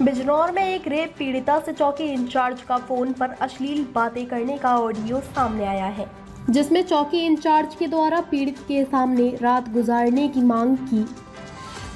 बिजनौर में एक रेप पीड़िता से चौकी इंचार्ज का फोन पर अश्लील बातें करने का ऑडियो सामने आया है, जिसमें चौकी इंचार्ज के द्वारा पीड़ित के सामने रात गुजारने की मांग की।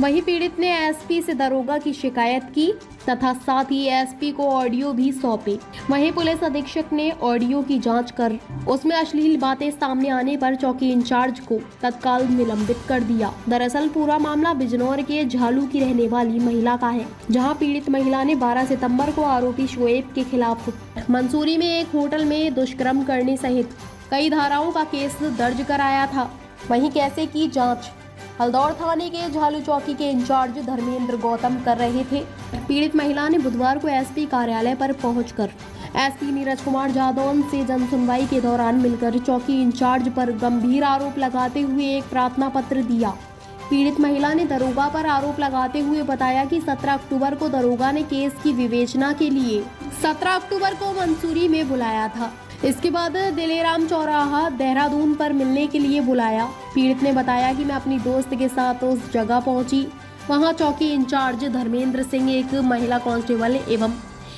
वहीं पीड़ित ने एसपी से दरोगा की शिकायत की तथा साथ ही एसपी को ऑडियो भी सौंपे। वहीं पुलिस अधीक्षक ने ऑडियो की जांच कर उसमें अश्लील बातें सामने आने पर चौकी इंचार्ज को तत्काल निलंबित कर दिया। दरअसल पूरा मामला बिजनौर के झालू की रहने वाली महिला का है, जहां पीड़ित महिला ने 12 सितंबर को आरोपी शोएब के खिलाफ मंसूरी में एक होटल में दुष्कर्म करने सहित कई धाराओं का केस दर्ज कराया था। वहीं कैसे की जाँच हल्दौर थाने के झालू चौकी के इंचार्ज धर्मेंद्र गौतम कर रहे थे। पीड़ित महिला ने बुधवार को एसपी कार्यालय पर पहुंचकर एसपी नीरज कुमार जादौन से जनसुनवाई के दौरान मिलकर चौकी इंचार्ज पर गंभीर आरोप लगाते हुए एक प्रार्थना पत्र दिया। पीड़ित महिला ने दरोगा पर आरोप लगाते हुए बताया कि 17 अक्टूबर को दरोगा ने केस की विवेचना के लिए 17 अक्टूबर को मंसूरी में बुलाया था। इसके बाद दिलेराम चौराहा देहरादून पर मिलने के लिए बुलाया। पीड़ित ने बताया कि मैं अपनी दोस्त के साथ उस जगह पहुंची। वहां चौकी इंचार्ज धर्मेंद्र सिंह एक महिला कांस्टेबल एवं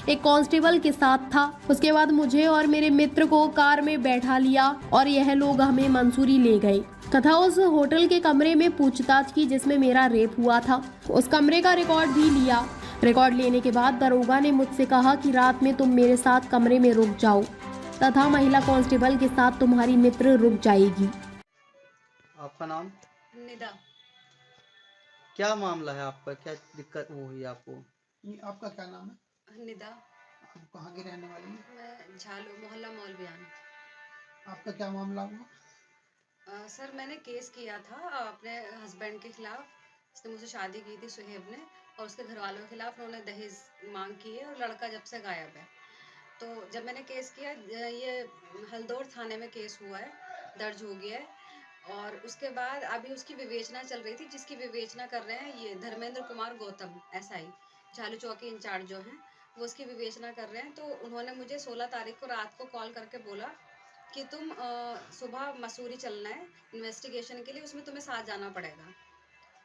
एक कांस्टेबल के साथ था। उसके बाद मुझे और मेरे मित्र को कार में बैठा लिया और यह लोग हमें मंसूरी ले गए तथा उस होटल के कमरे में पूछताछ की जिसमें मेरा रेप हुआ था। उस कमरे का रिकॉर्ड भी लिया। रिकॉर्ड लेने के बाद दरोगा ने मुझसे कहा कि रात में तुम मेरे साथ कमरे में रुक जाओ तथा महिला कांस्टेबल के साथ तुम्हारी मित्र रुक जाएगी। आपका नाम? निदा। क्या मामला है आपका? क्या दिक्कत वो हुई आपको? आपका क्या नाम है? निदा। आप कहाँ की रहने वाली हैं? मैं झालू मोहल्ला मौलवियान। आपका क्या मामला हुआ? सर मैंने केस किया था अपने हस्बैंड के खिलाफ। उसने मुझसे शादी की थी सुहेब ने, और उसके घर वालों के खिलाफ उन्होंने दहेज मांग की है और लड़का जब से गायब है। तो जब मैंने केस किया, ये हल्दौर थाने में केस हुआ है, दर्ज हो गया है। और उसके बाद अभी उसकी विवेचना चल रही थी, जिसकी विवेचना कर रहे हैं ये धर्मेंद्र कुमार गौतम एसआई झालू चौकी इंचार्ज जो हैं, वो उसकी विवेचना कर रहे हैं। तो उन्होंने मुझे 16 तारीख को रात को कॉल करके बोला कि तुम सुबह मसूरी चलना है इन्वेस्टिगेशन के लिए, उसमें तुम्हें साथ जाना पड़ेगा।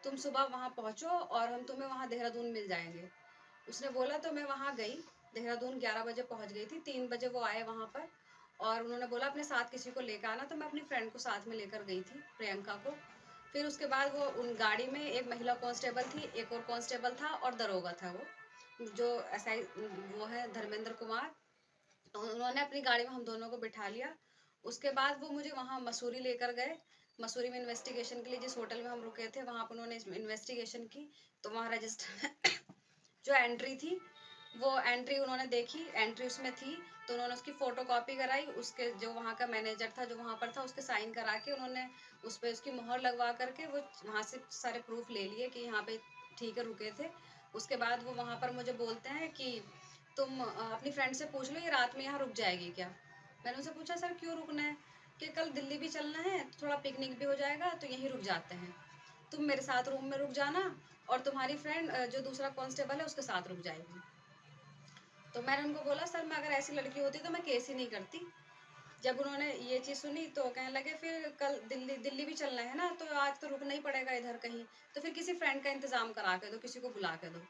तुम सुबह वहाँ पहुँचो और हम तुम्हें वहाँ देहरादून मिल जाएंगे। उसने बोला तो मैं वहाँ गई। देहरादून 11 बजे पहुँच गई थी। 3 बजे वो आए वहाँ पर और उन्होंने बोला अपने साथ किसी को लेकर आना। तो मैं अपनी फ्रेंड को साथ में लेकर गई थी, प्रियंका को। फिर उसके बाद वो उन गाड़ी में एक महिला कांस्टेबल थी, एक और कांस्टेबल था और दरोगा था वो जो एसआई वो है धर्मेंद्र कुमार। तो उन्होंने अपनी गाड़ी में हम दोनों को बिठा लिया। उसके बाद वो मुझे वहाँ मसूरी लेकर गए। मसूरी में इन्वेस्टिगेशन के लिए जिस होटल में हम रुके थे वहाँ पर उन्होंने इन्वेस्टिगेशन की। तो वहाँ रजिस्टर जो एंट्री थी वो एंट्री उन्होंने देखी, एंट्री उसमें थी। तो उन्होंने उसकी फोटोकॉपी कराई। उसके जो वहाँ का मैनेजर था जो वहाँ पर था, उसके साइन करा के उन्होंने उस पर उसकी मोहर लगवा करके वो वहाँ से सारे प्रूफ ले लिए कि यहाँ पे ठीक है रुके थे। उसके बाद वो वहाँ पर मुझे बोलते हैं कि तुम अपनी फ्रेंड से पूछ लो ये रात में यहाँ रुक जाएगी क्या। मैंने उनसे पूछा सर क्यों रुकना है, कि कल दिल्ली भी चलना है, थोड़ा पिकनिक भी हो जाएगा, तो यहीं रुक जाते हैं। तुम मेरे साथ रूम में रुक जाना और तुम्हारी फ्रेंड जो दूसरा कांस्टेबल है उसके साथ रुक जाएगी। तो मैंने उनको बोला सर मैं अगर ऐसी लड़की होती तो मैं केस ही नहीं करती। जब उन्होंने ये चीज़ सुनी तो कहने लगे फिर कल दिल्ली भी चलना है ना, तो आज तो रुकना ही पड़ेगा इधर कहीं, तो फिर किसी फ्रेंड का इंतज़ाम करा के दो, किसी को बुला के दो।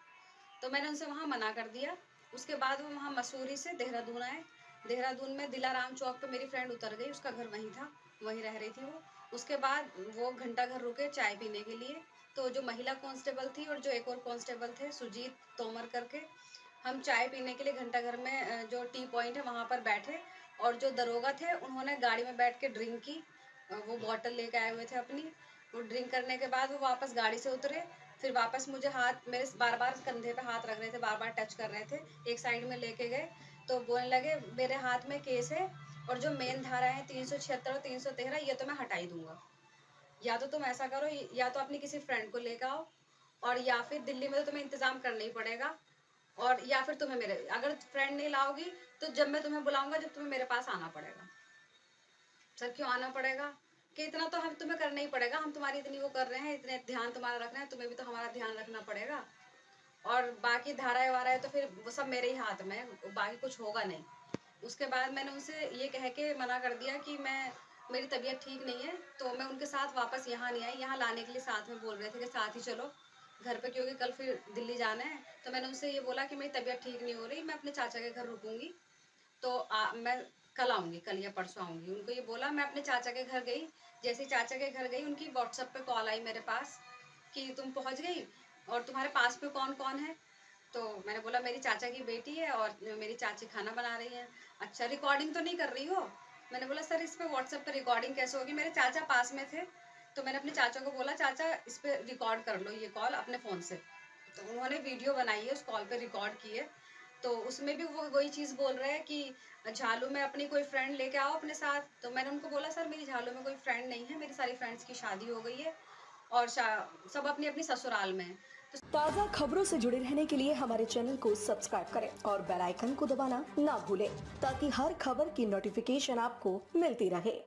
तो मैंने उनसे वहाँ मना कर दिया। उसके बाद वो वहाँ मसूरी से देहरादून आए। देहरादून में दिलाराम चौक पे मेरी फ्रेंड उतर गई, उसका घर वहीं था, वहीं रह रही थी वो। उसके बाद वो घंटा घर रुके चाय पीने के लिए। तो जो महिला कांस्टेबल थी और जो एक और कांस्टेबल थे सुजीत तोमर करके, हम चाय पीने के लिए घंटा घर में जो टी पॉइंट है वहाँ पर बैठे। और जो दरोगा थे उन्होंने गाड़ी में बैठ के ड्रिंक की। वो बॉटल लेके आए हुए थे अपनी। वो ड्रिंक करने के बाद वो वापस गाड़ी से उतरे। फिर वापस मुझे हाथ मेरे बार बार कंधे पे हाथ रख रहे थे, बार बार टच कर रहे थे, एक साइड में लेके गए। तो बोलने लगे मेरे हाथ में केस है और जो मेन धारा है 376 और 313 ये तो मैं हटाई दूंगा। या तो तुम ऐसा करो, या तो अपनी किसी फ्रेंड को लेकर आओ, और या फिर दिल्ली में तो तुम्हें इंतजाम करना ही पड़ेगा, और या फिर तुम्हें मेरे अगर फ्रेंड नहीं लाओगी तो जब मैं तुम्हें बुलाऊंगा जब तुम्हें मेरे पास आना पड़ेगा। सर क्यों आना पड़ेगा, कि इतना तो हम तुम्हें करना ही पड़ेगा, हम तुम्हारी इतनी वो कर रहे हैं, इतने ध्यान तुम्हारा रखना है, तुम्हें भी तो हमारा ध्यान रखना पड़ेगा। और बाकी धाराएं वाराएं तो फिर वो सब मेरे ही हाथ में है, बाकी कुछ होगा नहीं। उसके बाद मैंने उनसे ये कह के मना कर दिया कि मेरी तबीयत ठीक नहीं है। तो मैं उनके साथ वापस यहाँ नहीं आई। यहाँ लाने के लिए साथ में बोल रहे थे कि साथ ही चलो, घर पे, क्योंकि कल फिर दिल्ली जाना है। तो मैंने उनसे ये बोला कि मेरी तबीयत ठीक नहीं हो रही, मैं अपने चाचा के घर रुकूंगी, तो मैं कल आऊँगी, कल या परसों आऊँगी। उनको ये बोला, मैं अपने चाचा के घर गई। जैसे ही चाचा के घर गई, उनकी व्हाट्सएप पे कॉल आई मेरे पास कि तुम पहुँच गई और तुम्हारे पास में कौन-कौन है? तो मैंने बोला मेरी चाचा की बेटी है और मेरी चाची खाना बना रही है। अच्छा, रिकॉर्डिंग तो नहीं कर रही हो? मैंने बोला सर इस पे व्हाट्सएप पे रिकॉर्डिंग कैसे होगी? मेरे चाचा पास में थे, तो मैंने अपने चाचा को बोला चाचा इस पे रिकॉर्ड कर लो ये कॉल अपने फ़ोन से। तो उन्होंने वीडियो बनाई है, उस कॉल पे रिकॉर्ड की है। तो उसमें भी वो वही चीज़ बोल रहे हैं कि झालू में अपनी कोई फ्रेंड लेके आओ अपने साथ। तो मैंने उनको बोला सर मेरी झालू में कोई फ्रेंड नहीं है, मेरी सारी फ्रेंड्स की शादी हो गई है और सब अपनी-अपनी ससुराल में हैं। ताज़ा खबरों से जुड़े रहने के लिए हमारे चैनल को सब्सक्राइब करें और बेल आइकन को दबाना ना भूलें ताकि हर खबर की नोटिफिकेशन आपको मिलती रहे।